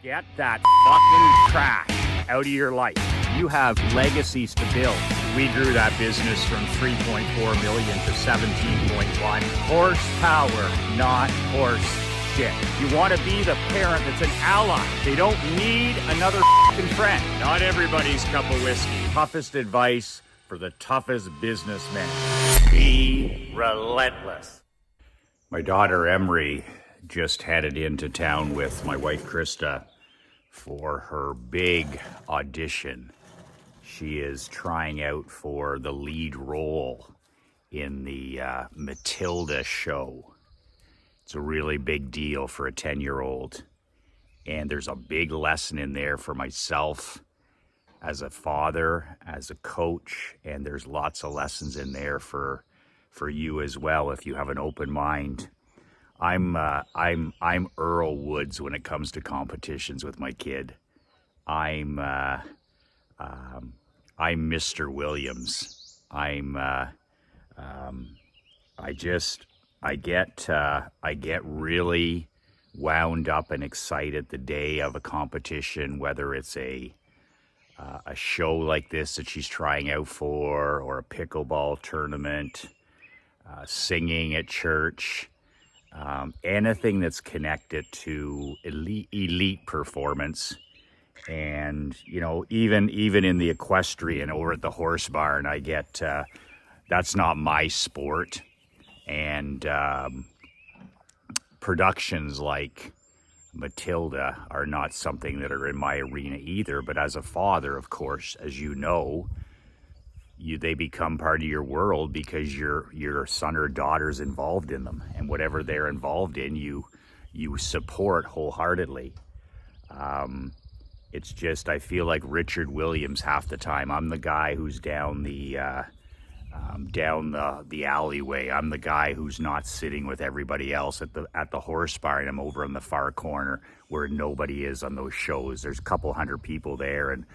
Get that fucking trash out of your life. You have legacies to build. We grew that business from 3.4 million to 17.1. Horsepower, not horse shit. You want to be the parent that's an ally. They don't need another fucking friend. Not everybody's cup of whiskey. Toughest advice for the toughest businessmen. Be relentless. My daughter Emery just headed into town with my wife Krista for her big audition. She is trying out for the lead role in the Matilda show. It's a really big deal for a 10-year-old. And there's a big lesson in there for myself as a father, as a coach, and there's lots of lessons in there for you as well if you have an open mind. I'm Earl Woods when it comes to competitions with my kid. I'm Mr. Williams. I get really wound up and excited the day of a competition, whether it's a show like this that she's trying out for, or a pickleball tournament, singing at church. Anything that's connected to elite performance. And, you know, even in the equestrian over at the horse barn, I get, that's not my sport. And productions like Matilda are not something that are in my arena either. But as a father, of course, as you know, they become part of your world because your son or daughter's involved in them, and whatever they're involved in, you support wholeheartedly. It's just, I feel like Richard Williams half the time. I'm the guy who's down the alleyway. I'm the guy who's not sitting with everybody else at the horse barn. I'm over in the far corner where nobody is on those shows. There's a couple hundred people there, and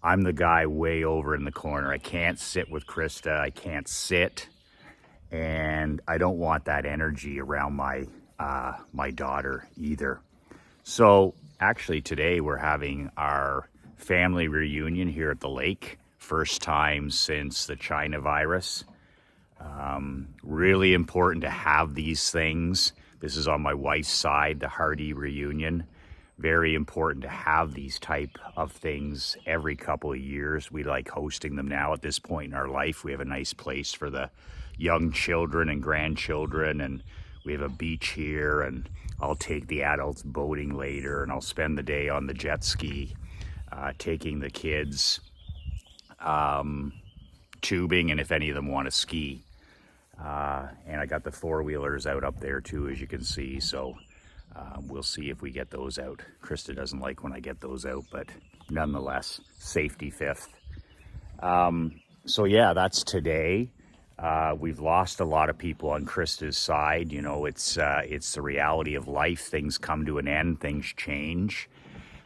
I'm the guy way over in the corner. I can't sit with Krista. I can't sit, and I don't want that energy around my daughter either. So actually today we're having our family reunion here at the lake. First time since the China virus. Really important to have these things. This is on my wife's side, the Hardy reunion. Very important to have these type of things every couple of years. We like hosting them now at this point in our life. We have a nice place for the young children and grandchildren, and we have a beach here, and I'll take the adults boating later, and I'll spend the day on the jet ski, taking the kids tubing, and if any of them want to ski. And I got the four-wheelers out up there too, as you can see, so we'll see if we get those out. Krista doesn't like when I get those out, but nonetheless, safety fifth. So yeah, that's today. We've lost a lot of people on Krista's side. You know, it's the reality of life. Things come to an end, things change.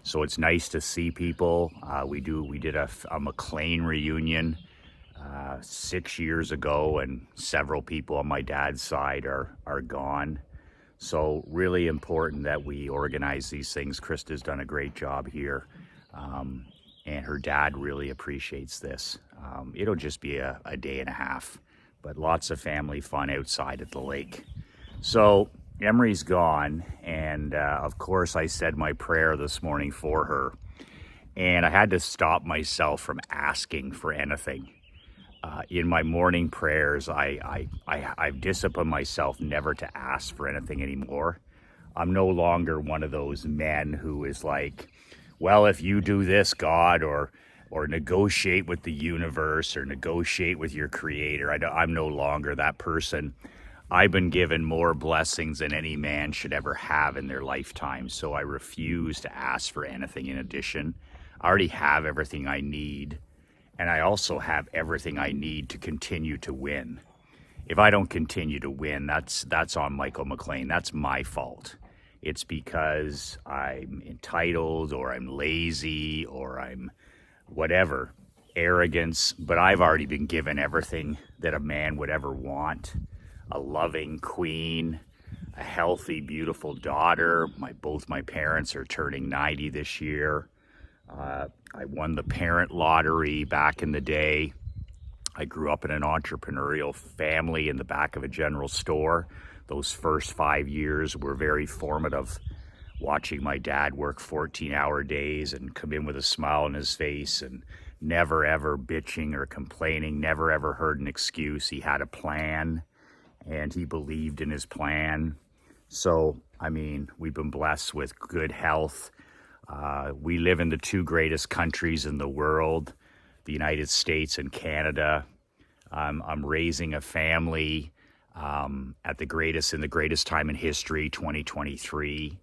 So it's nice to see people. We did a McLean reunion 6 years ago, and several people on my dad's side are gone. So really important that we organize these things. Krista's done a great job here, and her dad really appreciates this. It'll just be a day and a half, but lots of family fun outside at the lake. So Emery's gone, and of course I said my prayer this morning for her, and I had to stop myself from asking for anything. In my morning prayers, I've disciplined myself never to ask for anything anymore. I'm no longer one of those men who is like, well, if you do this, God, or negotiate with the universe, or negotiate with your creator. I'm no longer that person. I've been given more blessings than any man should ever have in their lifetime, so I refuse to ask for anything in addition. I already have everything I need. And I also have everything I need to continue to win. If I don't continue to win, that's on Michael McLean. That's my fault. It's because I'm entitled, or I'm lazy, or I'm whatever, arrogance. But I've already been given everything that a man would ever want. A loving queen, a healthy, beautiful daughter. Both my parents are turning 90 this year. I won the parent lottery back in the day. I grew up in an entrepreneurial family in the back of a general store. Those first 5 years were very formative. Watching my dad work 14-hour days and come in with a smile on his face and never ever bitching or complaining, never ever heard an excuse. He had a plan and he believed in his plan. So, I mean, we've been blessed with good health. We live in the two greatest countries in the world, the United States and Canada. I'm raising a family in the greatest time in history, 2023.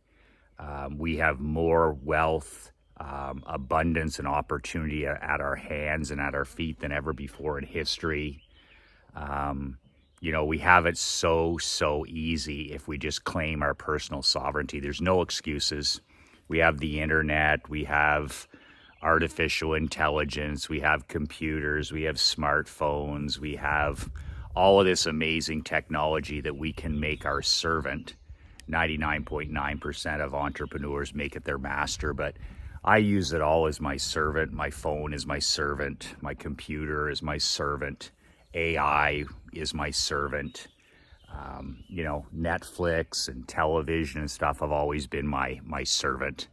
We have more wealth, abundance, and opportunity at our hands and at our feet than ever before in history. You know, we have it so easy if we just claim our personal sovereignty. There's no excuses. We have the internet, we have artificial intelligence, we have computers, we have smartphones, we have all of this amazing technology that we can make our servant. 99.9% of entrepreneurs make it their master, but I use it all as my servant. My phone is my servant. My computer is my servant. AI is my servant. You know, Netflix and television and stuff have always been my servant.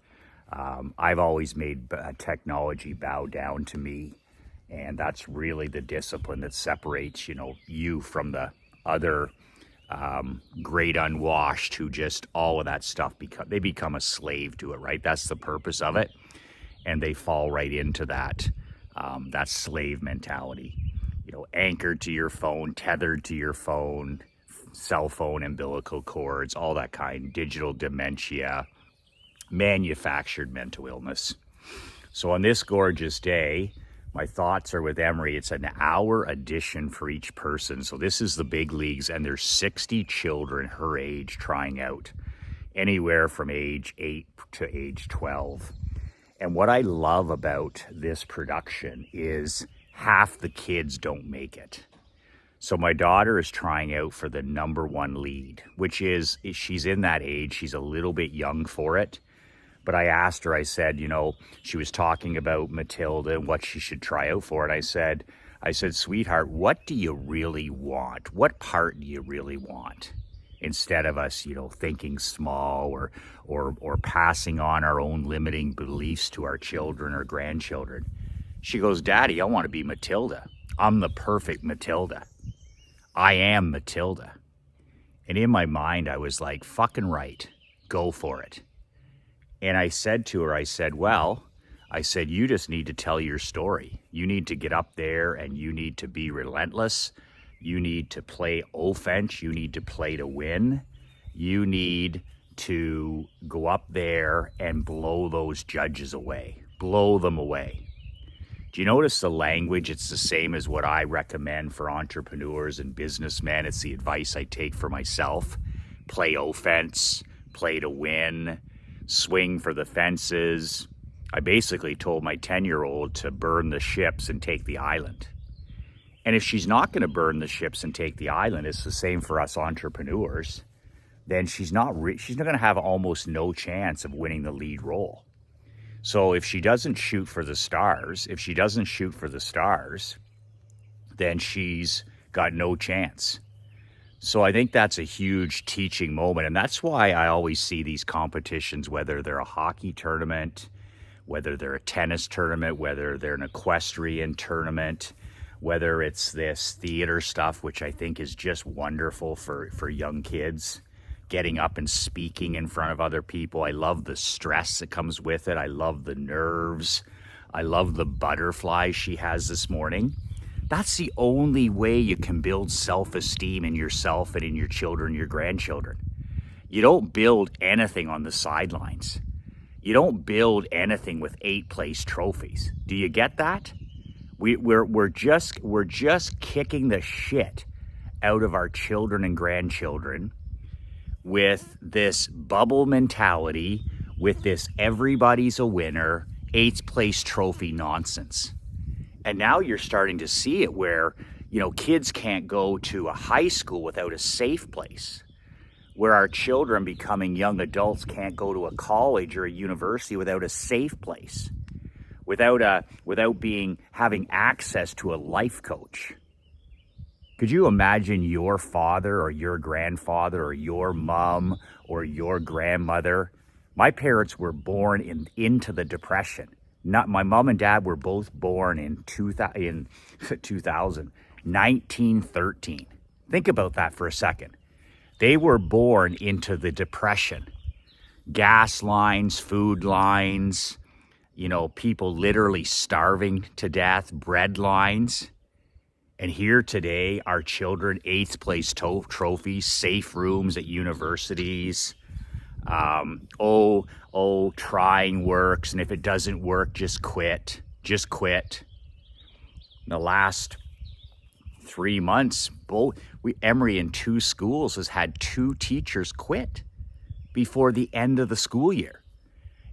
I've always made technology bow down to me, and that's really the discipline that separates, you know, you from the other great unwashed who just all of that stuff they become a slave to it, right? That's the purpose of it, and they fall right into that slave mentality. You know, anchored to your phone, tethered to your phone, cell phone, umbilical cords, all that kind, digital dementia, manufactured mental illness. So on this gorgeous day, my thoughts are with Emery. It's an hour edition for each person. So this is the big leagues, and there's 60 children her age trying out, anywhere from age 8 to age 12. And what I love about this production is half the kids don't make it. So my daughter is trying out for the #1 lead, which is, she's in that age. She's a little bit young for it. But I asked her, I said, you know, she was talking about Matilda and what she should try out for. And I said, sweetheart, what do you really want? What part do you really want? Instead of us, you know, thinking small or passing on our own limiting beliefs to our children or grandchildren. She goes, Daddy, I want to be Matilda. I'm the perfect Matilda. I am Matilda. And in my mind, I was like, fucking right. Go for it. And I said to her, I said, you just need to tell your story. You need to get up there and you need to be relentless. You need to play offense. You need to play to win. You need to go up there and blow those judges away. Blow them away. Do you notice the language? It's the same as what I recommend for entrepreneurs and businessmen. It's the advice I take for myself. Play offense, play to win, swing for the fences. I basically told my 10-year-old to burn the ships and take the island. And if she's not going to burn the ships and take the island, it's the same for us entrepreneurs, then she's not going to have almost no chance of winning the lead role. So if she doesn't shoot for the stars, then she's got no chance. So I think that's a huge teaching moment. And that's why I always see these competitions, whether they're a hockey tournament, whether they're a tennis tournament, whether they're an equestrian tournament, whether it's this theater stuff, which I think is just wonderful for young kids. Getting up and speaking in front of other people. I love the stress that comes with it. I love the nerves. I love the butterflies she has this morning. That's the only way you can build self-esteem in yourself and in your children, your grandchildren. You don't build anything on the sidelines. You don't build anything with 8th-place trophies. Do you get that? We're just kicking the shit out of our children and grandchildren with this bubble mentality, with this everybody's a winner, 8th place trophy nonsense. And now you're starting to see it where, you know, kids can't go to a high school without a safe place. where our children becoming young adults can't go to a college or a university without a safe place, without having access to a life coach. Could you imagine your father or your grandfather or your mom or your grandmother? My parents were born into the Depression. Not my mom and dad were both born in 1913. Think about that for a second. They were born into the Depression. Gas lines, food lines, people literally starving to death, bread lines. And here today, our children, 8th place trophies, safe rooms at universities. Trying works, and if it doesn't work, just quit. Just quit. In the last 3 months, Emory in 2 schools has had 2 teachers quit before the end of the school year.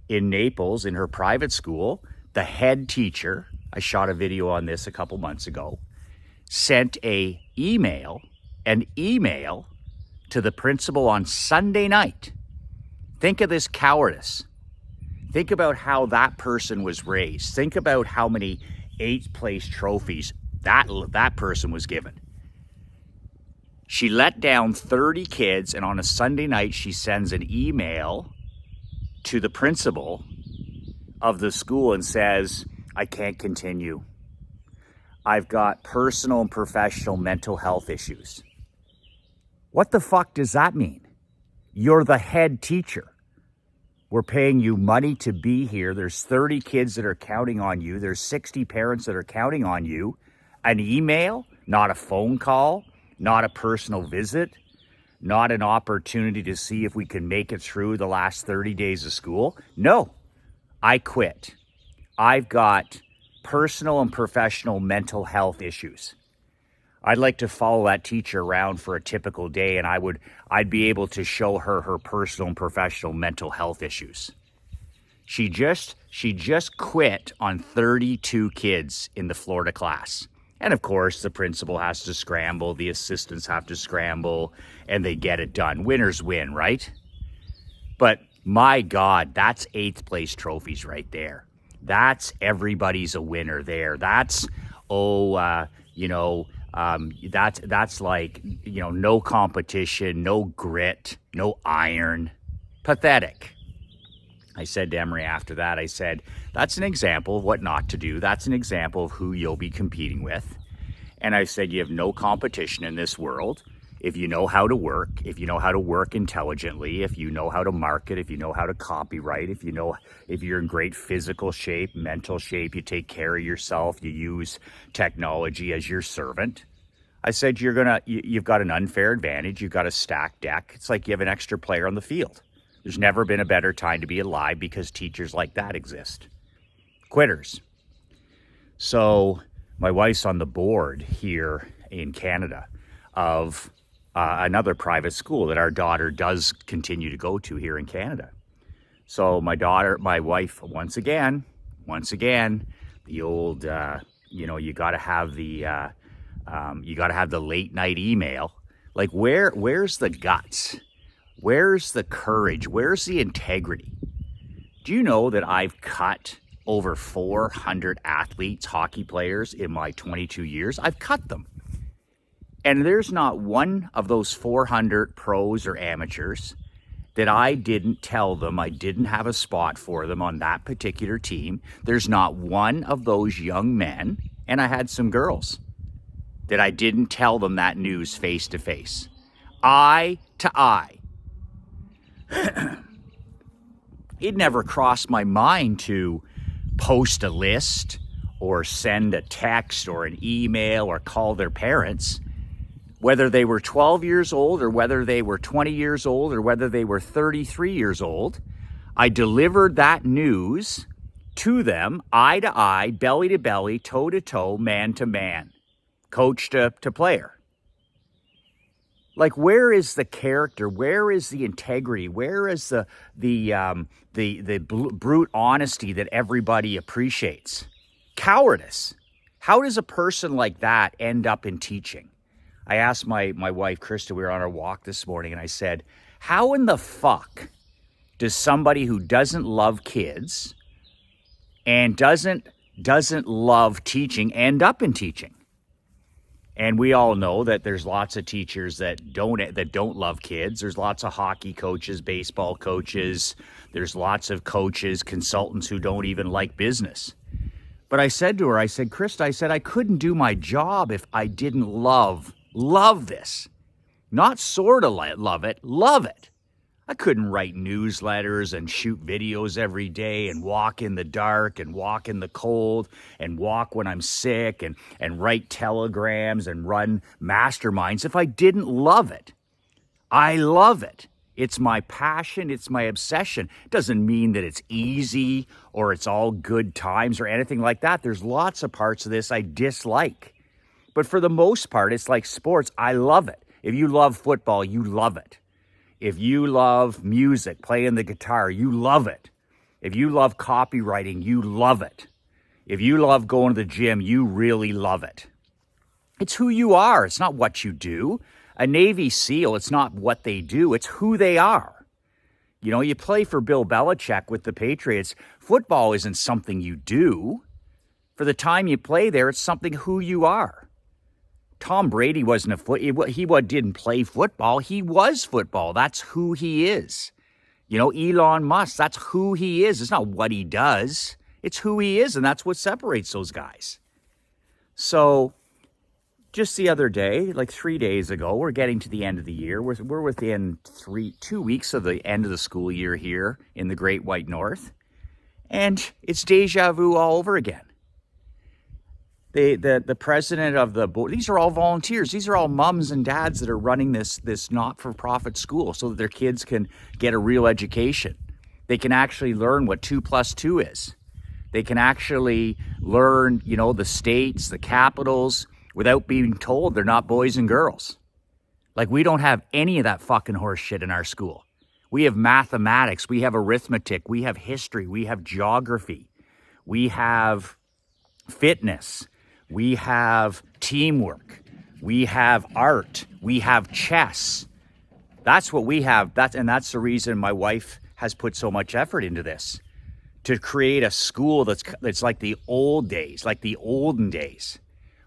In Naples, in her private school, the head teacher, I shot a video on this a couple months ago, sent an email to the principal on Sunday night. Think of this cowardice. Think about how that person was raised. Think about how many 8th place trophies that person was given. She let down 30 kids, and on a Sunday night, she sends an email to the principal of the school and says, I can't continue. I've got personal and professional mental health issues. What the fuck does that mean? You're the head teacher. We're paying you money to be here. There's 30 kids that are counting on you. There's 60 parents that are counting on you. An email, not a phone call, not a personal visit, not an opportunity to see if we can make it through the last 30 days of school. No, I quit. I've got personal and professional mental health issues. I'd like to follow that teacher around for a typical day, and I'd be able to show her her personal and professional mental health issues. She just quit on 32 kids in the Florida class. And of course, the principal has to scramble, the assistants have to scramble, and they get it done. Winners win, right? But my God, that's 8th place trophies right there. That's everybody's a winner there. That's, that's like, no competition, no grit, no iron. Pathetic. I said to Emory after that, I said, that's an example of what not to do. That's an example of who you'll be competing with. And I said, you have no competition in this world. If you know how to work, if you know how to work intelligently, if you know how to market, if you know how to copyright, if you're in great physical shape, mental shape, you take care of yourself, you use technology as your servant. I said, you've got an unfair advantage. You've got a stacked deck. It's like you have an extra player on the field. There's never been a better time to be alive because teachers like that exist. Quitters. So my wife's on the board here in Canada of another private school that our daughter does continue to go to here in Canada. So my wife, once again, the old, you got to have the late night email. Like where's the guts? Where's the courage? Where's the integrity? Do you know that I've cut over 400 athletes, hockey players in my 22 years? I've cut them. And there's not one of those 400 pros or amateurs that I didn't tell them I didn't have a spot for them on that particular team. There's not one of those young men, and I had some girls, that I didn't tell them that news face to face, eye to eye. It never crossed my mind to post a list or send a text or an email or call their parents, whether they were 12 years old or whether they were 20 years old or whether they were 33 years old. I delivered that news to them, eye to eye, belly to belly, toe to toe, man to man, coach to player. Like, where is the character? Where is the integrity? Where is the brute honesty that everybody appreciates? Cowardice. How does a person like that end up in teaching? I asked my wife, Krista, we were on our walk this morning, and I said, How in the fuck does somebody who doesn't love kids and doesn't love teaching end up in teaching? And we all know that there's lots of teachers that don't love kids. There's lots of hockey coaches, baseball coaches. There's lots of coaches, consultants who don't even like business. But I said to her, I said, Krista, I said, I couldn't do my job if I didn't love this. Not sort of love it, love it. I couldn't write newsletters and shoot videos every day and walk in the dark and walk in the cold and walk when I'm sick and write telegrams and run masterminds if I didn't love it. I love it. It's my passion. It's my obsession. It doesn't mean that it's easy or it's all good times or anything like that. There's lots of parts of this I dislike. But for the most part, it's like sports. I love it. If you love football, you love it. If you love music, playing the guitar, you love it. If you love copywriting, you love it. If you love going to the gym, you really love it. It's who you are. It's not what you do. A Navy SEAL, it's not what they do. It's who they are. You know, you play for Bill Belichick with the Patriots. Football isn't something you do. For the time you play there, it's something who you are. Tom Brady wasn't he didn't play football. He was football. That's who he is. You know, Elon Musk, that's who he is. It's not what he does. It's who he is, and that's what separates those guys. So just the other day, like 3 days ago, we're getting to the end of the year. We're within 2 weeks of the end of the school year here in the Great White North. And it's deja vu all over again. The president of the board, these are all volunteers. These are all mums and dads that are running this not-for-profit school so that their kids can get a real education. They can actually learn what 2 + 2 is. They can actually learn, you know, the states, the capitals, without being told they're not boys and girls. Like, we don't have any of that fucking horse shit in our school. We have mathematics, we have arithmetic, we have history, we have geography, we have fitness, we have teamwork, we have art, we have chess. That's what we have. That's the reason my wife has put so much effort into this, to create a school that's like the old days, like the olden days,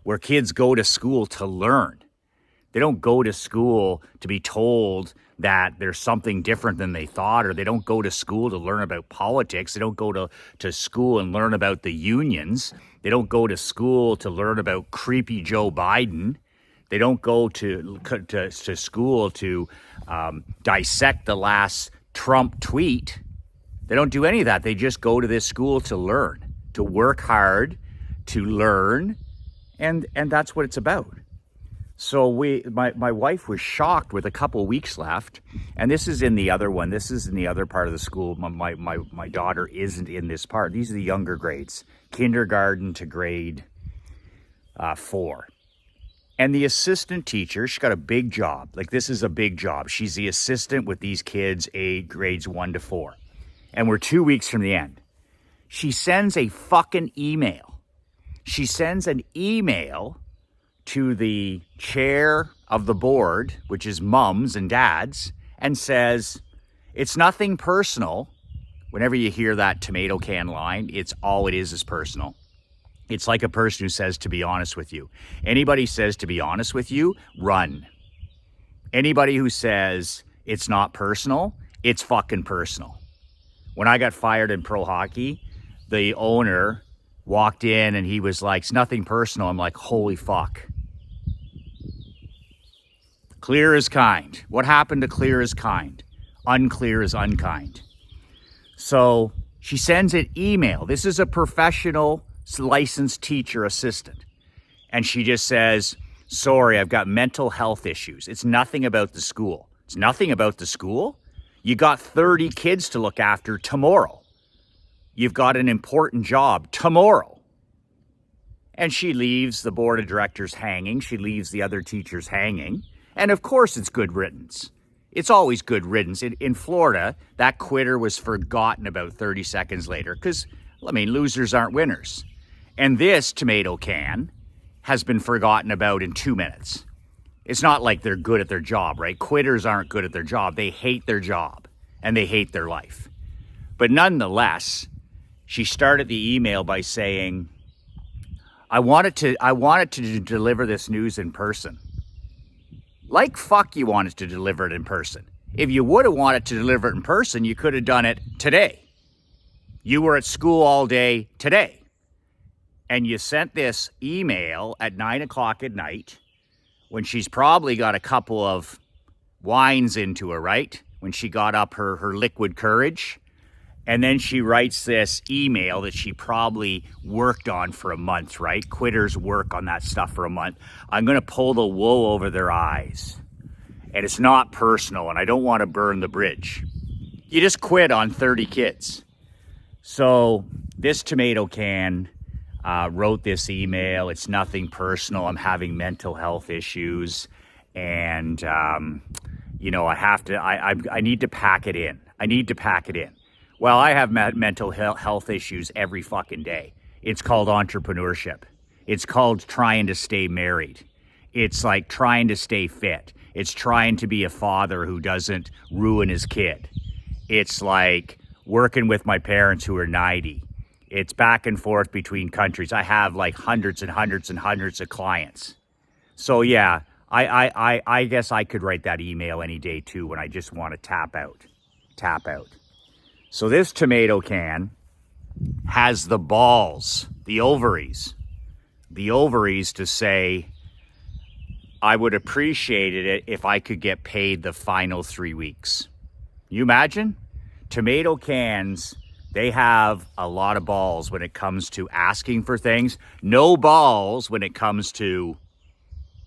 where kids go to school to learn. They don't go to school to be told that there's something different than they thought, or they don't go to school to learn about politics. They don't go to school and learn about the unions. They don't go to school to learn about creepy Joe Biden. They don't go to school to dissect the last Trump tweet. They don't do any of that. They just go to this school to learn, to work hard, to learn, and that's what it's about. So my wife was shocked with a couple weeks left, and this is in the other one. This is in the other part of the school. My daughter isn't in this part. These are the younger grades, kindergarten to grade 4. And the assistant teacher, she's got a big job. Like, this is a big job. She's the assistant with these kids, grades 1 to 4. And we're 2 weeks from the end. She sends a fucking email. She sends an email to the chair of the board, which is mums and dads, and says, it's nothing personal. Whenever you hear that tomato can line, it's all it is personal. It's like a person who says, to be honest with you. Anybody says, to be honest with you, run. Anybody who says it's not personal, it's fucking personal. When I got fired in pro hockey, the owner walked in and he was like, it's nothing personal. I'm like, holy fuck. Clear is kind. What happened to clear is kind? Unclear is unkind. So she sends an email. This is a professional licensed teacher assistant. And she just says, sorry, I've got mental health issues. It's nothing about the school. It's nothing about the school. You got 30 kids to look after tomorrow. You've got an important job tomorrow. And she leaves the board of directors hanging. She leaves the other teachers hanging. And of course it's good riddance. It's always good riddance. In Florida, that quitter was forgotten about 30 seconds later because, I mean, losers aren't winners. And this tomato can has been forgotten about in 2 minutes. It's not like they're good at their job, right? Quitters aren't good at their job. They hate their job and they hate their life. But nonetheless, she started the email by saying, I wanted to deliver this news in person. Like fuck you wanted to deliver it in person. If you would have wanted to deliver it in person, you could have done it today. You were at school all day today. And you sent this email at 9 o'clock at night when she's probably got a couple of wines into her, right? When she got up her liquid courage. And then she writes this email that she probably worked on for a month, right? Quitters work on that stuff for a month. I'm going to pull the wool over their eyes. And it's not personal, and I don't want to burn the bridge. You just quit on 30 kids. So this tomato can wrote this email. It's nothing personal. I'm having mental health issues. And, you know, I need to pack it in. I need to pack it in. Well, I have mental health issues every fucking day. It's called entrepreneurship. It's called trying to stay married. It's like trying to stay fit. It's trying to be a father who doesn't ruin his kid. It's like working with my parents who are 90. It's back and forth between countries. I have like hundreds and hundreds and hundreds of clients. So yeah, I guess I could write that email any day too when I just want to tap out. So this tomato can has the balls, the ovaries to say, I would appreciate it if I could get paid the final 3 weeks. You imagine? Tomato cans, they have a lot of balls when it comes to asking for things. No balls when it comes to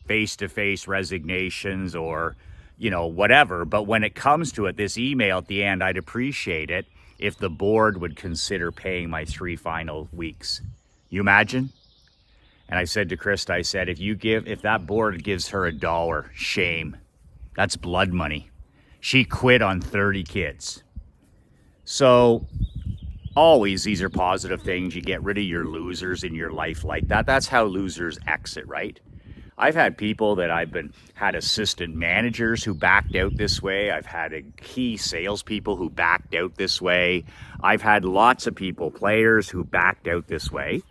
face-to-face resignations or, you know, whatever. But when it comes to it, this email at the end, I'd appreciate it if the board would consider paying my 3 final weeks. You imagine? And I said to Krista, I said, if that board gives her $1, shame. That's blood money. She quit on 30 kids. So always these are positive things. You get rid of your losers in your life like that. That's how losers exit, right? I've had people that had assistant managers who backed out this way. I've had key salespeople who backed out this way. I've had lots of people, players who backed out this way.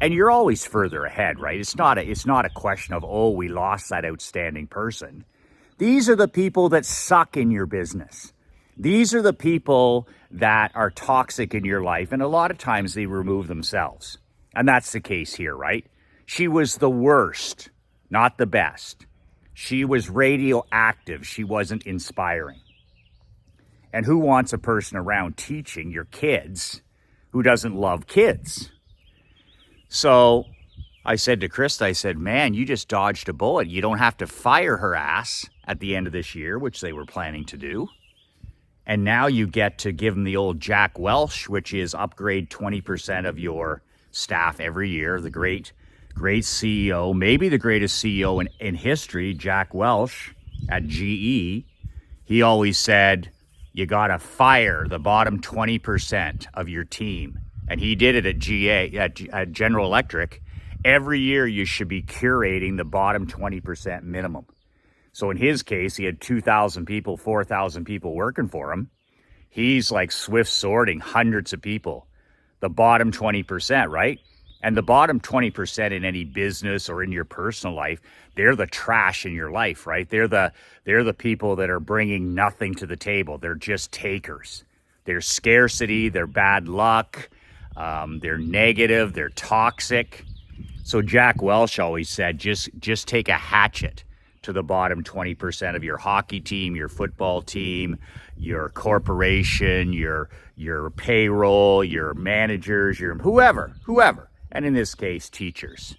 And you're always further ahead, right? It's not a question of, oh, we lost that outstanding person. These are the people that suck in your business. These are the people that are toxic in your life. And a lot of times they remove themselves. And that's the case here, right? She was the worst. Not the best. She was radioactive. She wasn't inspiring. And who wants a person around teaching your kids who doesn't love kids? So I said to Krista, I said, man, you just dodged a bullet. You don't have to fire her ass at the end of this year, which they were planning to do. And now you get to give them the old Jack Welch, which is upgrade 20% of your staff every year. The great CEO, maybe the greatest CEO in history, Jack Welch at GE, he always said, you got to fire the bottom 20% of your team. And he did it at General Electric. Every year you should be curating the bottom 20% minimum. So in his case, he had 2,000 people, 4,000 people working for him. He's like swift sorting hundreds of people, the bottom 20%, right? And the bottom 20% in any business or in your personal life, they're the trash in your life, right? They're the people that are bringing nothing to the table. They're just takers. They're scarcity, they're bad luck, they're negative, they're toxic. So Jack Welch always said, just take a hatchet to the bottom 20% of your hockey team, your football team, your corporation, your payroll, your managers, your whoever. And in this case, teachers.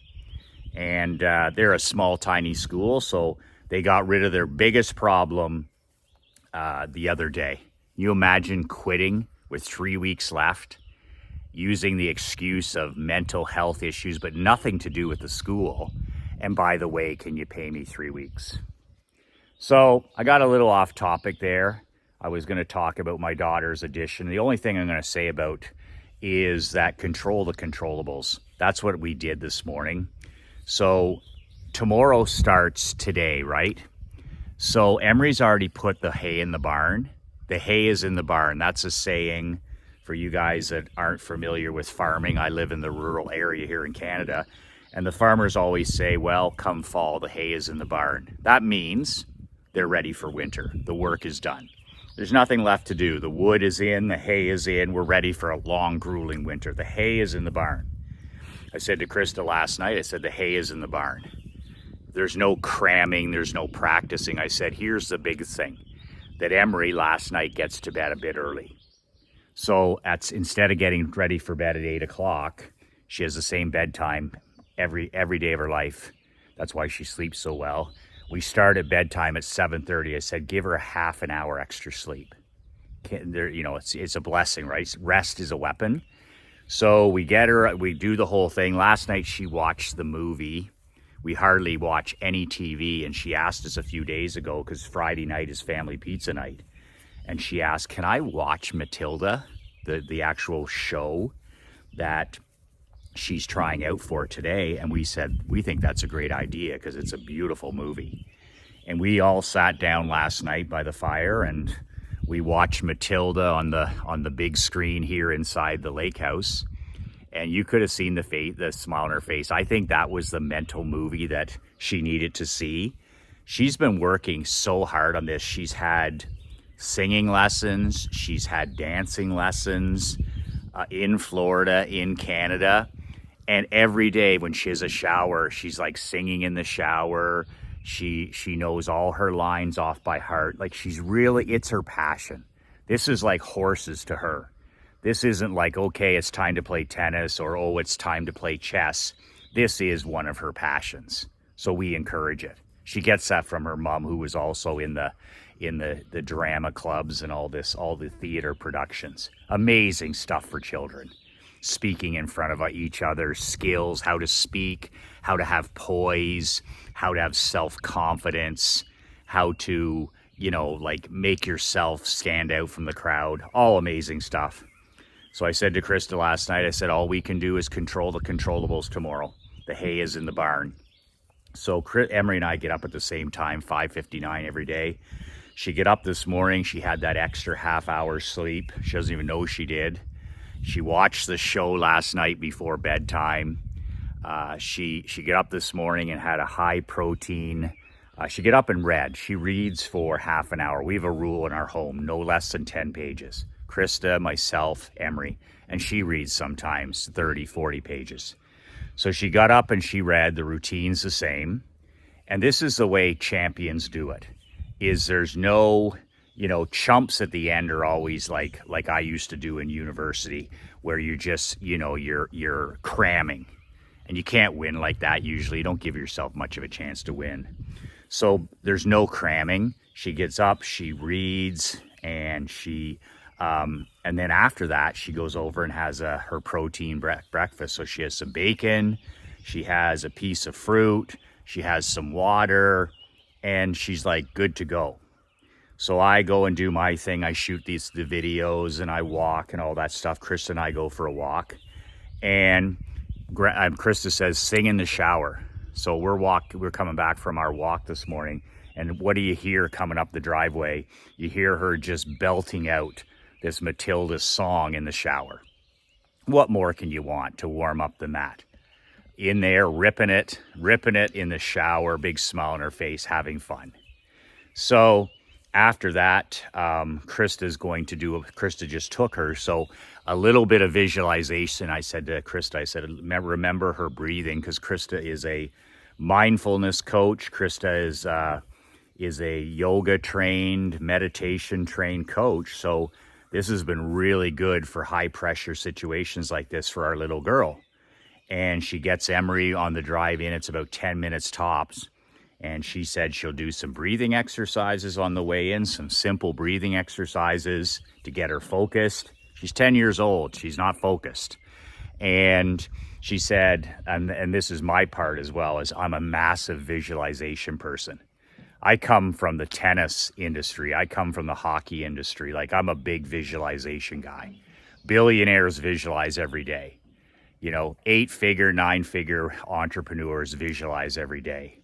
And they're a small, tiny school, so they got rid of their biggest problem the other day. You imagine quitting with 3 weeks left, using the excuse of mental health issues, but nothing to do with the school. And by the way, can you pay me 3 weeks? So I got a little off topic there. I was going to talk about my daughter's addition. The only thing I'm going to say about is that control the controllables. That's what we did this morning. So tomorrow starts today, right? So Emery's already put the hay in the barn. The hay is in the barn. That's a saying for you guys that aren't familiar with farming. I live in the rural area here in Canada, and the farmers always say, well, come fall, the hay is in the barn. That means they're ready for winter. The work is done. There's nothing left to do. The wood is in, the hay is in. We're ready for a long, grueling winter. The hay is in the barn. I said to Krista last night, I said, the hay is in the barn. There's no cramming, there's no practicing. I said, here's the big thing, that Emery last night gets to bed a bit early. So instead of getting ready for bed at 8 o'clock, she has the same bedtime every day of her life. That's why she sleeps so well. We start at bedtime at 7:30. I said, give her a half an hour extra sleep. It's a blessing, right? Rest is a weapon. So we get her, we do the whole thing. Last night she watched the movie. We hardly watch any TV, and she asked us a few days ago, because Friday night is family pizza night, and she asked, can I watch Matilda, the actual show that she's trying out for today? And we said, we think that's a great idea because it's a beautiful movie. And we all sat down last night by the fire and we watched Matilda on the big screen here inside the lake house. And you could have seen the smile on her face. I think that was the mental movie that she needed to see. She's been working so hard on this. She's had singing lessons. She's had dancing lessons in Florida, in Canada. And every day when she has a shower, she's like singing in the shower. She knows all her lines off by heart. Like it's her passion. This is like horses to her. This isn't like, okay, it's time to play tennis, or, oh, it's time to play chess. This is one of her passions. So we encourage it. She gets that from her mom, who was also in the drama clubs and all the theater productions. Amazing stuff for children. Speaking in front of each other, skills, how to speak, how to have poise, how to have self-confidence, how to, make yourself stand out from the crowd. All amazing stuff. So I said to Krista last night, I said, all we can do is control the controllables tomorrow. The hay is in the barn. So Emery and I get up at the same time, 5:59 every day. She get up this morning. She had that extra half hour sleep. She doesn't even know she did. She watched the show last night before bedtime. She get up this morning and had a high protein. She get up and read. She reads for half an hour. We have a rule in our home, no less than 10 pages. Krista, myself, Emery, and she reads sometimes 30, 40 pages. So she got up and she read. The routine's the same. And this is the way champions do it, is there's no, chumps at the end are always like I used to do in university, where you just, you're cramming. And you can't win like that usually. You don't give yourself much of a chance to win. So there's no cramming. She gets up, she reads, and and then after that, she goes over and has her protein breakfast. So she has some bacon, she has a piece of fruit, she has some water, and she's like good to go. So I go and do my thing. I shoot the videos and I walk and all that stuff. Krista and I go for a walk. And Krista says, sing in the shower. So we're coming back from our walk this morning. And what do you hear coming up the driveway? You hear her just belting out this Matilda song in the shower. What more can you want to warm up than that? In there, ripping it in the shower, big smile on her face, having fun. So after that, Krista just took her. So a little bit of visualization. I said to Krista, remember her breathing, because Krista is a mindfulness coach. Krista is a yoga trained, meditation trained coach. So this has been really good for high pressure situations like this for our little girl. And she gets Emery on the drive in. It's about 10 minutes tops. And she said she'll do some breathing exercises on the way in, some simple breathing exercises to get her focused. She's 10 years old. She's not focused. And she said, and this is my part as well, is I'm a massive visualization person. I come from the tennis industry. I come from the hockey industry. Like, I'm a big visualization guy. Billionaires visualize every day. You know, 8-figure, 9-figure entrepreneurs visualize every day.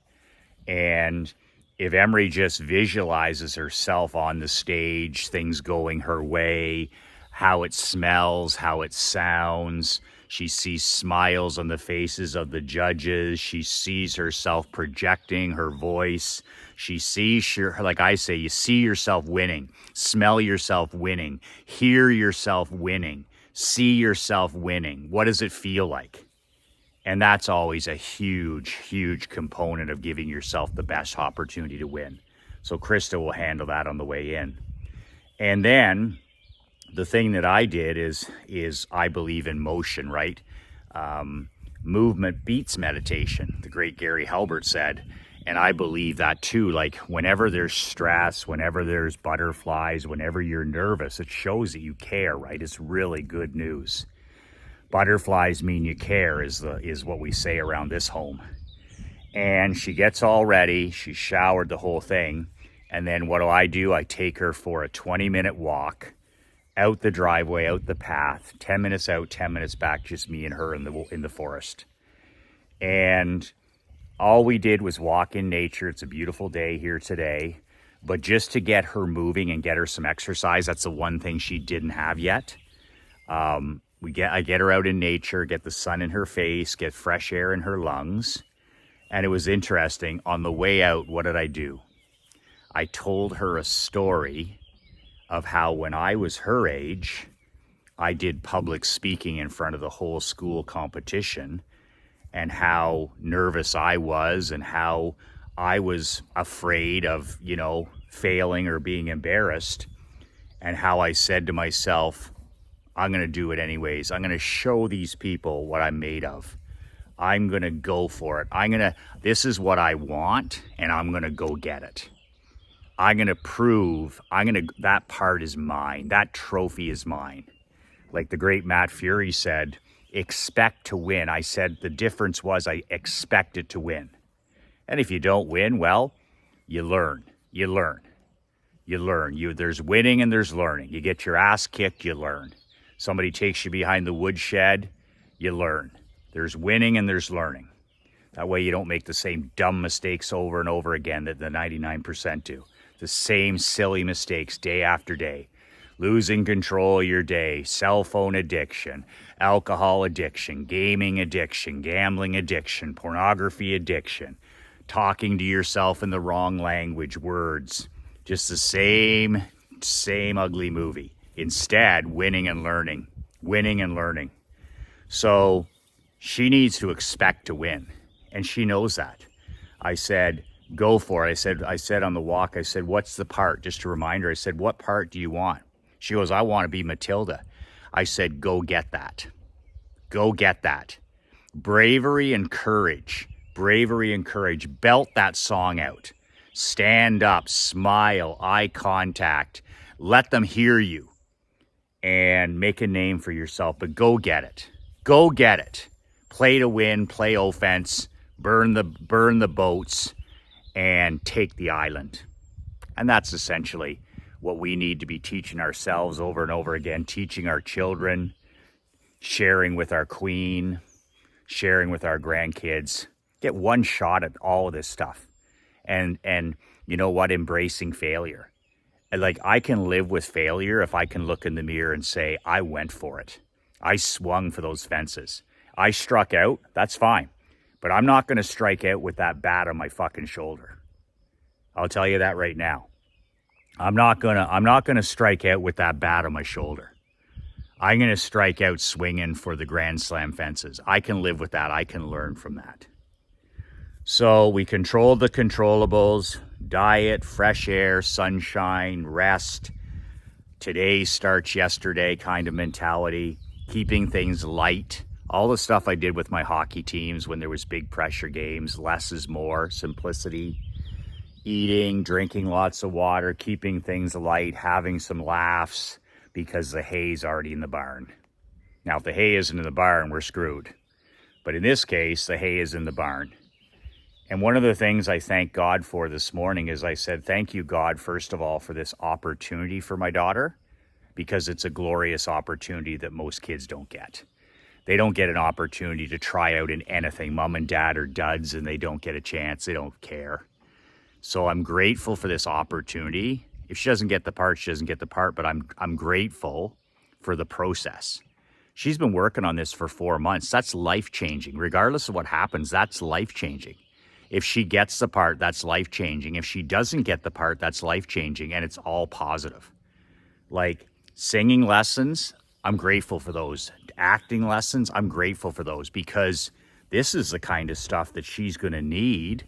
And if Emery just visualizes herself on the stage, things going her way, how it smells, how it sounds, she sees smiles on the faces of the judges, she sees herself projecting her voice, she sees, like I say, you see yourself winning, smell yourself winning, hear yourself winning, see yourself winning. What does it feel like? And that's always a huge, huge component of giving yourself the best opportunity to win. So Krista will handle that on the way in. And then the thing that I did is I believe in motion, right? Movement beats meditation, the great Gary Halbert said. And I believe that too. Like whenever there's stress, whenever there's butterflies, whenever you're nervous, it shows that you care, right? It's really good news. Butterflies mean you care is what we say around this home. And she gets all ready. She showered the whole thing. And then what do? I take her for a 20-minute walk out the driveway, out the path, 10 minutes out, 10 minutes back, just me and her in the forest. And all we did was walk in nature. It's a beautiful day here today. But just to get her moving and get her some exercise, that's the one thing she didn't have yet. I get her out in nature, get the sun in her face, get fresh air in her lungs. And it was interesting. On the way out, what did I do? I told her a story of how when I was her age, I did public speaking in front of the whole school competition and how nervous I was and how I was afraid of, failing or being embarrassed, and how I said to myself, I'm going to do it anyways. I'm going to show these people what I'm made of. I'm going to go for it. This is what I want, and I'm going to go get it. I'm going to prove, that part is mine. That trophy is mine. Like the great Matt Fury said, expect to win. I said the difference was I expected to win. And if you don't win, well, you learn. There's winning and there's learning. You get your ass kicked, you learn. Somebody takes you behind the woodshed, you learn. There's winning and there's learning. That way you don't make the same dumb mistakes over and over again that the 99% do. The same silly mistakes day after day. Losing control of your day, cell phone addiction, alcohol addiction, gaming addiction, gambling addiction, pornography addiction, talking to yourself in the wrong language, words. Just the same ugly movie. Instead, winning and learning. So she needs to expect to win, and she knows that. I said, go for it. I said on the walk, what's the part? Just to remind her, I said, what part do you want? She goes, I want to be Matilda. I said, go get that. Go get that. Bravery and courage. Belt that song out. Stand up, smile, eye contact. Let them hear you. And make a name for yourself, but go get it. Go get it. Play to win, play offense, burn the boats, and take the island. And that's essentially what we need to be teaching ourselves over and over again, teaching our children, sharing with our queen, sharing with our grandkids. Get one shot at all of this stuff. And you know what? Embracing failure. Like, I can live with failure if I can look in the mirror and say, I went for it. I swung for those fences. I struck out. That's fine. But I'm not going to strike out with that bat on my fucking shoulder. I'll tell you that right now. I'm not going to strike out with that bat on my shoulder. I'm going to strike out swinging for the Grand Slam fences. I can live with that. I can learn from that. So we control the controllables, diet, fresh air, sunshine, rest, today starts yesterday kind of mentality, keeping things light, all the stuff I did with my hockey teams when there was big pressure games, less is more, simplicity, eating, drinking lots of water, keeping things light, having some laughs because the hay's already in the barn. Now, if the hay isn't in the barn, we're screwed. But in this case, the hay is in the barn. And one of the things I thank God for this morning is I said, thank you, God, first of all, for this opportunity for my daughter, because it's a glorious opportunity that most kids don't get. They don't get an opportunity to try out in anything. Mom and dad are duds and they don't get a chance. They don't care. So I'm grateful for this opportunity. If she doesn't get the part, she doesn't get the part, but I'm grateful for the process. She's been working on this for 4 months. That's life-changing. Regardless of what happens, that's life-changing. If she gets the part, that's life-changing. If she doesn't get the part, that's life-changing, and it's all positive. Like singing lessons, I'm grateful for those. Acting lessons, I'm grateful for those, because this is the kind of stuff that she's going to need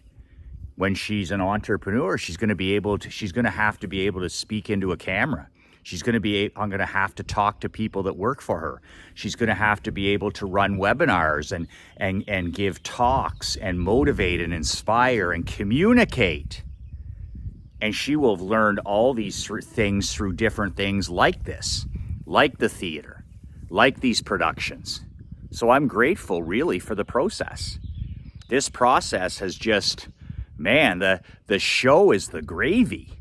when she's an entrepreneur. She's going to have to be able to speak into a camera. I'm going to have to talk to people that work for her. She's going to have to be able to run webinars and give talks and motivate and inspire and communicate. And she will have learned all these things through different things like this, like the theater, like these productions. So I'm grateful really for the process. This process has just, man, the show is the gravy.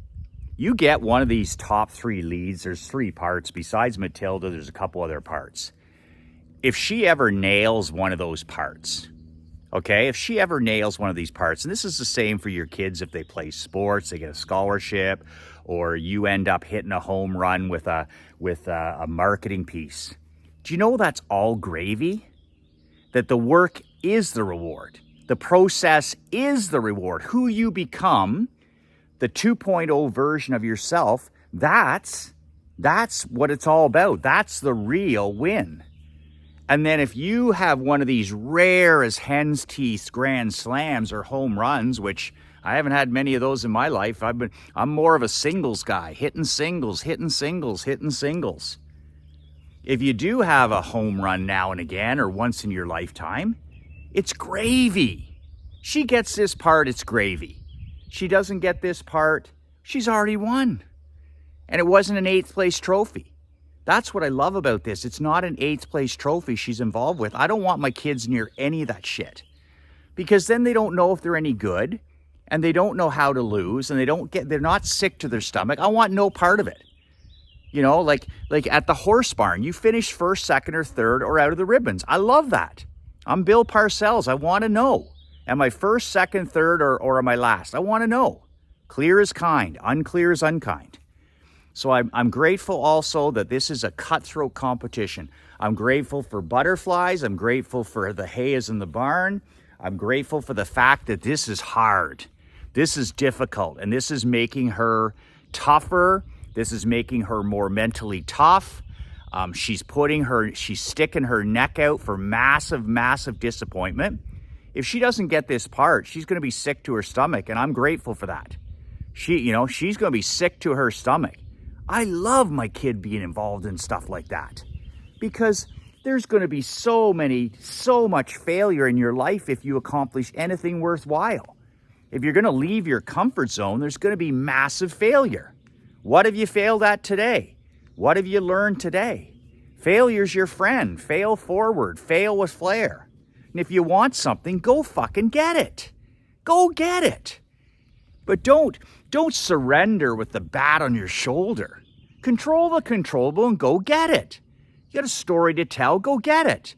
You get one of these top 3 leads, there's 3 parts. Besides Matilda, there's a couple other parts. If she ever nails one of those parts, okay? If she ever nails one of these parts, and this is the same for your kids if they play sports, they get a scholarship, or you end up hitting a home run with a marketing piece. Do you know that's all gravy? That the work is the reward. The process is the reward. Who you become, the 2.0 version of yourself, that's what it's all about. That's the real win. And then if you have one of these rare as hen's teeth grand slams or home runs, which I haven't had many of those in my life. I'm more of a singles guy, hitting singles. If you do have a home run now and again or once in your lifetime, it's gravy. She gets this part, it's gravy. She doesn't get this part, she's already won. And it wasn't an 8th place trophy. That's what I love about this. It's not an 8th place trophy she's involved with. I don't want my kids near any of that shit. Because then they don't know if they're any good, and they don't know how to lose, and they're not sick to their stomach. I want no part of it. You know, like at the horse barn, you finish first, second, or third, or out of the ribbons. I love that. I'm Bill Parcells. I want to know. Am I first, second, third, or am I last? I want to know. Clear is kind, unclear is unkind. So I'm grateful also that this is a cutthroat competition. I'm grateful for butterflies. I'm grateful for the hay is in the barn. I'm grateful for the fact that this is hard. This is difficult, and this is making her tougher. This is making her more mentally tough. She's sticking her neck out for massive, massive disappointment. If she doesn't get this part, she's going to be sick to her stomach, and I'm grateful for that. She's going to be sick to her stomach. I love my kid being involved in stuff like that, because there's going to be so much failure in your life if you accomplish anything worthwhile. If you're going to leave your comfort zone, there's going to be massive failure. What have you failed at today? What have you learned today? Failure's your friend. Fail forward. Fail with flair. And if you want something, go fucking get it. Go get it. But don't surrender with the bat on your shoulder. Control the controllable and go get it. You got a story to tell, go get it.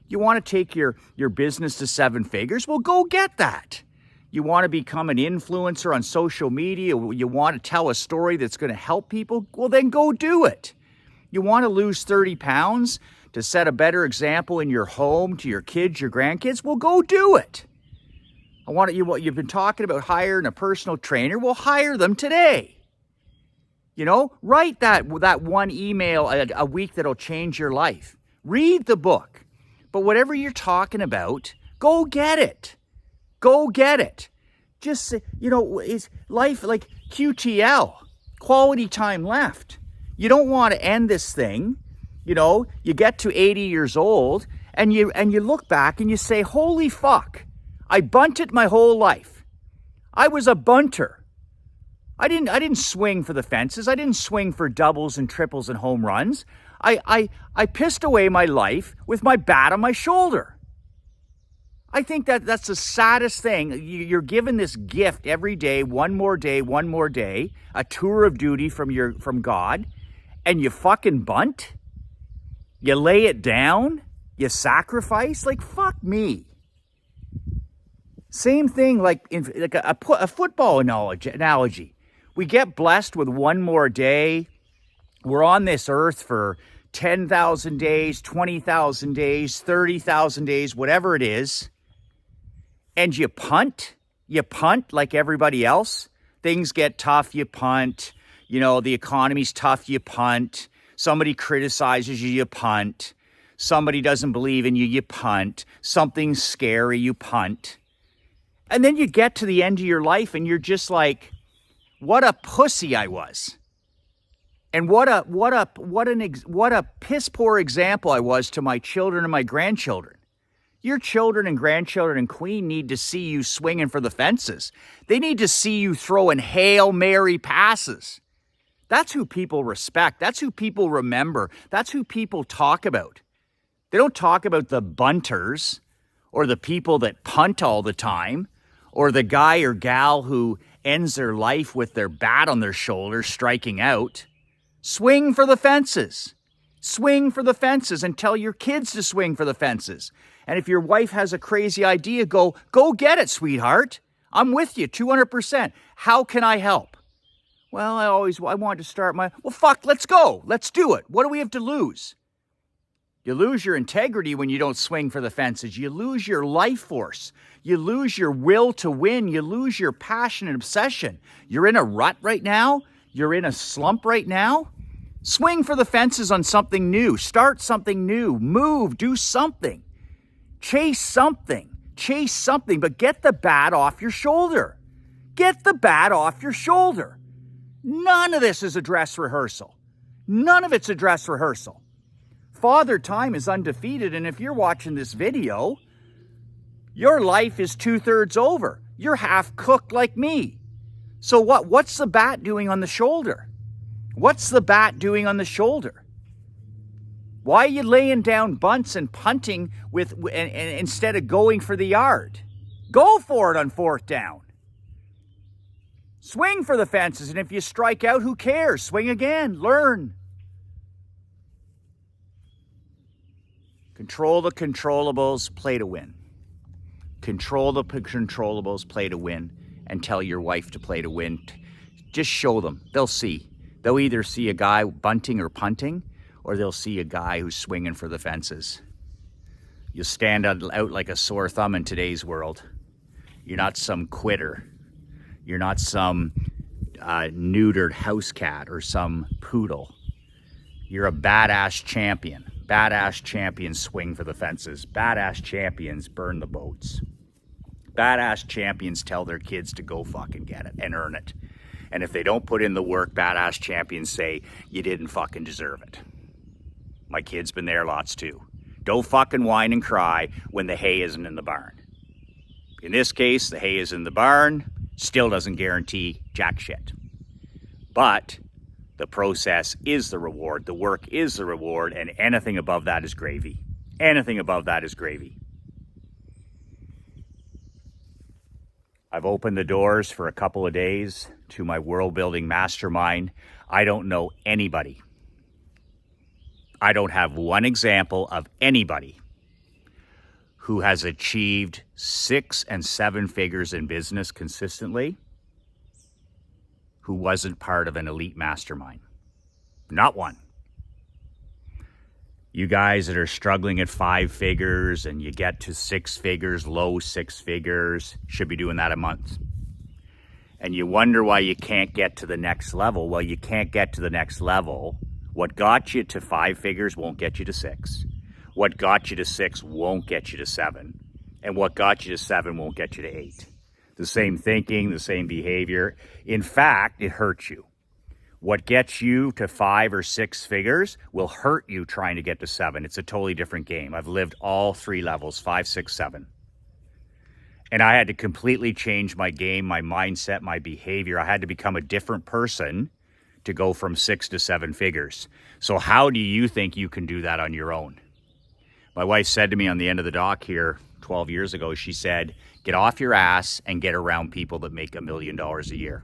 You want to take your business to 7 figures? Well, go get that. You want to become an influencer on social media? You want to tell a story that's going to help people? Well, then go do it. You want to lose 30 pounds to set a better example in your home to your kids, your grandkids? Well, go do it. You've been talking about hiring a personal trainer. Well, hire them today. Write that one email a week that'll change your life. Read the book. But whatever you're talking about, go get it. Go get it. Just, is life like QTL, quality time left. You don't want to end this thing. You get to 80 years old and you look back and you say, holy fuck, I bunted my whole life. I was a bunter. I didn't swing for the fences. I didn't swing for doubles and triples and home runs. I pissed away my life with my bat on my shoulder. I think that's the saddest thing. You're given this gift every day, one more day, a tour of duty from God, and you fucking bunt. You lay it down. You sacrifice? Like, fuck me. Same thing like in like a football analogy. We get blessed with one more day. We're on this earth for 10,000 days, 20,000 days, 30,000 days, whatever it is. And you punt like everybody else. Things get tough, you punt. You know, the economy's tough, you punt. Somebody criticizes you, you punt. Somebody doesn't believe in you, you punt. Something's scary, you punt. And then you get to the end of your life and you're just like, what a pussy I was. And what a piss poor example I was to my children and my grandchildren. Your children and grandchildren and Queen need to see you swinging for the fences. They need to see you throwing Hail Mary passes. That's who people respect. That's who people remember. That's who people talk about. They don't talk about the bunters or the people that punt all the time or the guy or gal who ends their life with their bat on their shoulder striking out. Swing for the fences. Swing for the fences and tell your kids to swing for the fences. And if your wife has a crazy idea, go get it, sweetheart. I'm with you 200%. How can I help? Well, I wanted to start well, fuck, let's go. Let's do it. What do we have to lose? You lose your integrity when you don't swing for the fences. You lose your life force. You lose your will to win. You lose your passion and obsession. You're in a rut right now. You're in a slump right now. Swing for the fences on something new. Start something new. Move. Do something. Chase something. Chase something. But get the bat off your shoulder. Get the bat off your shoulder. None of this is a dress rehearsal. None of it's a dress rehearsal. Father Time is undefeated, and if you're watching this video, your life is 2/3 over. You're half cooked like me. So what's the bat doing on the shoulder? What's the bat doing on the shoulder? Why are you laying down bunts and punting and instead of going for the yard? Go for it on 4th down. Swing for the fences, and if you strike out, who cares? Swing again. Learn. Control the controllables, play to win. Control the controllables, play to win. And tell your wife to play to win. Just show them. They'll see. They'll either see a guy bunting or punting, or they'll see a guy who's swinging for the fences. You'll stand out like a sore thumb in today's world. You're not some quitter. You're not some neutered house cat or some poodle. You're a badass champion. Badass champions swing for the fences. Badass champions burn the boats. Badass champions tell their kids to go fucking get it and earn it. And if they don't put in the work, badass champions say, you didn't fucking deserve it. My kid's been there lots too. Don't fucking whine and cry when the hay isn't in the barn. In this case, the hay is in the barn, still doesn't guarantee jack shit. But the process is the reward, the work is the reward, and anything above that is gravy. Anything above that is gravy. I've opened the doors for a couple of days to my world building mastermind. I don't know anybody. I don't have one example of anybody who has achieved 6 and 7 figures in business consistently who wasn't part of an elite mastermind. Not one. You guys that are struggling at 5 figures and you get to 6 figures, low 6 figures, should be doing that a month. And you wonder why you can't get to the next level. Well, you can't get to the next level. What got you to 5 figures won't get you to 6. What got you to 6 won't get you to 7. And what got you to 7 won't get you to 8. The same thinking, the same behavior. In fact, it hurts you. What gets you to 5 or 6 figures will hurt you trying to get to 7. It's a totally different game. I've lived all 3 levels, 5, 6, 7. And I had to completely change my game, my mindset, my behavior. I had to become a different person to go from 6 to 7 figures. So how do you think you can do that on your own? My wife said to me on the end of the dock here 12 years ago, she said, get off your ass and get around people that make $1 million a year.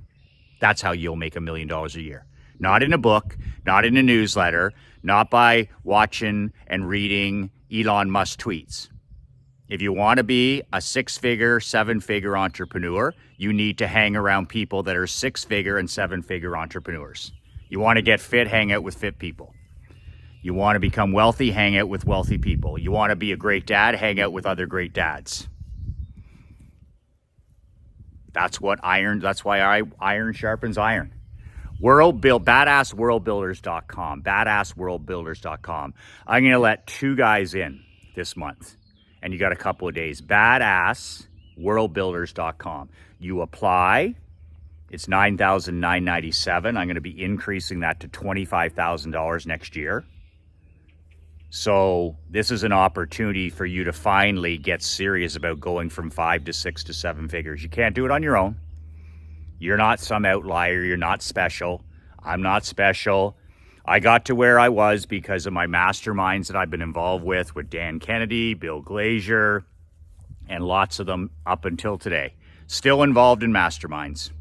That's how you'll make $1 million a year. Not in a book, not in a newsletter, not by watching and reading Elon Musk tweets. If you want to be a 6-figure, 7-figure entrepreneur, you need to hang around people that are 6-figure and 7-figure entrepreneurs. You want to get fit, hang out with fit people. You want to become wealthy, hang out with wealthy people. You want to be a great dad, hang out with other great dads. That's why iron sharpens iron. Badassworldbuilders.com. Badassworldbuilders.com. I'm going to let 2 guys in this month, and you got a couple of days. Badassworldbuilders.com. You apply. It's $9,997. I'm going to be increasing that to $25,000 next year. So this is an opportunity for you to finally get serious about going from 5 to 6 to 7 figures. You can't do it on your own. You're not some outlier. You're not special. I'm not special. I got to where I was because of my masterminds that I've been involved with Dan Kennedy, Bill Glazier, and lots of them up until today. Still involved in masterminds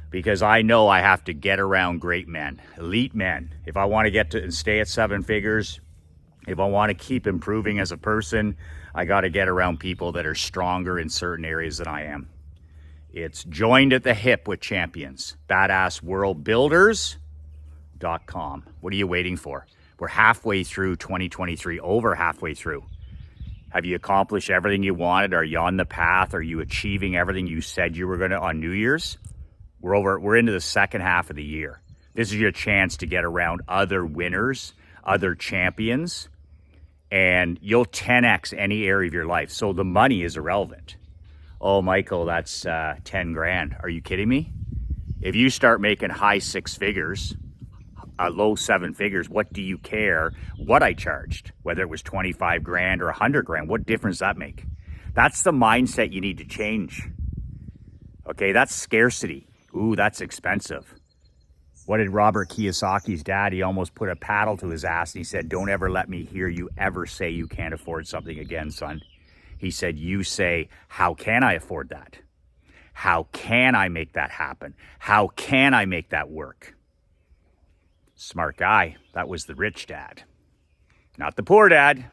because I know I have to get around great men, elite men. If I want to get to and stay at 7 figures, if I want to keep improving as a person, I got to get around people that are stronger in certain areas than I am. It's joined at the hip with champions. Badassworldbuilders.com. What are you waiting for? We're halfway through 2023, over halfway through. Have you accomplished everything you wanted? Are you on the path? Are you achieving everything you said you were going to on New Year's? We're into the second half of the year. This is your chance to get around other winners, other champions, and you'll 10x any area of your life. So the money is irrelevant. Oh, Michael, that's 10 grand. Are you kidding me? If you start making high 6 figures, low 7 figures, what do you care what I charged? Whether it was 25 grand or 100 grand, what difference does that make? That's the mindset you need to change. Okay, that's scarcity. Ooh, that's expensive. What did Robert Kiyosaki's dad, he almost put a paddle to his ass and he said, don't ever let me hear you ever say you can't afford something again, son. He said, you say, how can I afford that? How can I make that happen? How can I make that work? Smart guy. That was the rich dad. Not the poor dad.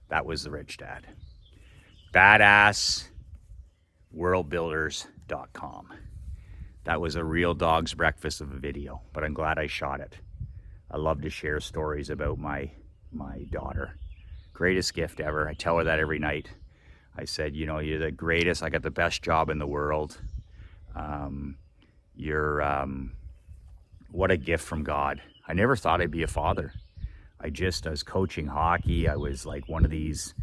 That was the rich dad. Badassworldbuilders.com. That was a real dog's breakfast of a video, but I'm glad I shot it. I love to share stories about my daughter. Greatest gift ever. I tell her that every night. I said, you know, you're the greatest. I got the best job in the world. What a gift from God. I never thought I'd be a father. I was coaching hockey. I was like one of these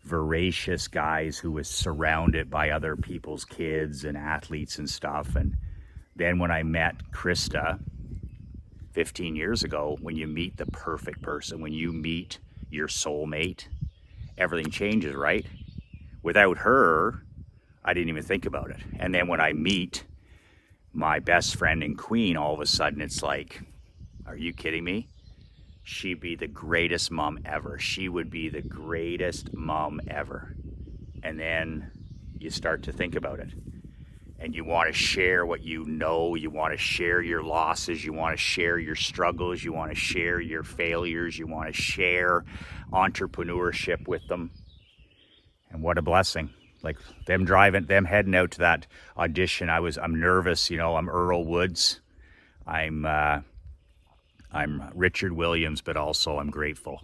voracious guys who was surrounded by other people's kids and athletes and stuff. And then when I met Krista 15 years ago, when you meet the perfect person, when you meet your soulmate, everything changes, right? Without her, I didn't even think about it. And then when I meet my best friend and queen, all of a sudden it's like, are you kidding me? She'd be the greatest mom ever. She would be the greatest mom ever. And then you start to think about it. And you want to share what you know. You want to share your losses. You want to share your struggles. You want to share your failures. You want to share entrepreneurship with them. And what a blessing. Like them heading out to that audition. I'm nervous, you know, I'm Earl Woods. I'm Richard Williams, but also I'm grateful.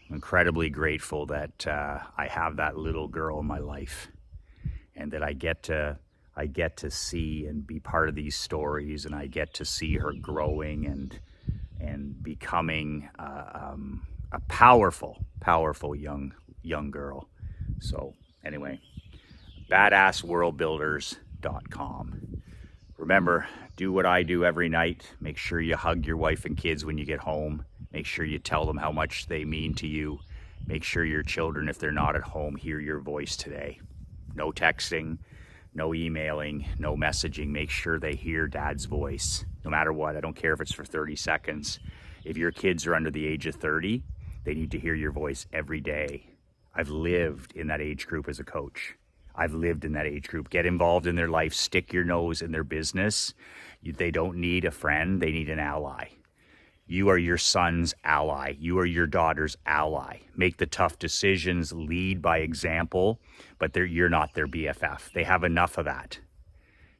I'm incredibly grateful that I have that little girl in my life and that I get to see and be part of these stories, and I get to see her growing and becoming a powerful young girl. So anyway, badassworldbuilders.com. Remember, do what I do every night. Make sure you hug your wife and kids when you get home. Make sure you tell them how much they mean to you. Make sure your children, if they're not at home, hear your voice today. No texting, no emailing, no messaging. Make sure they hear Dad's voice, no matter what. I don't care if it's for 30 seconds. If your kids are under the age of 30, they need to hear your voice every day. I've lived in that age group as a coach. I've lived in that age group. Get involved in their life. Stick your nose in their business. They don't need a friend. They need an ally. You are your son's ally. You are your daughter's ally. Make the tough decisions, lead by example, but you're not their BFF. They have enough of that.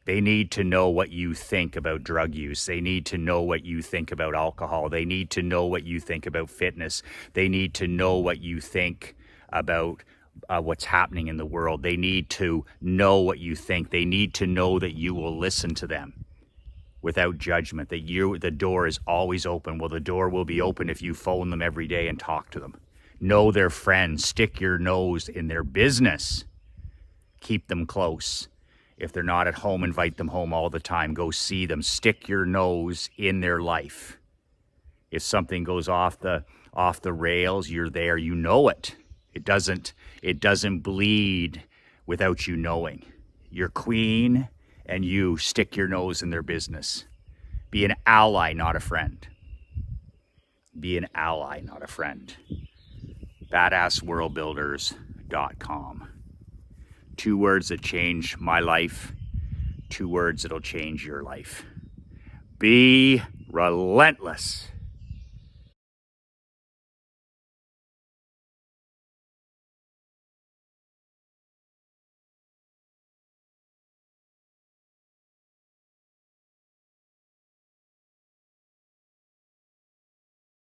They need to know what you think about drug use. They need to know what you think about alcohol. They need to know what you think about fitness. They need to know what you think about what's happening in the world. They need to know what you think. They need to know that you will listen to them without judgment, that the door is always open. Well, the door will be open if you phone them every day and talk to them. Know their friends. Stick your nose in their business. Keep them close. If they're not at home, invite them home all the time. Go see them. Stick your nose in their life. If something goes off the rails, you're there. You know it. It doesn't bleed without you knowing. Your queen and you stick your nose in their business. Be an ally, not a friend. Be an ally, not a friend. BadassWorldBuilders.com. 2 words that change my life. 2 words that'll change your life. Be relentless.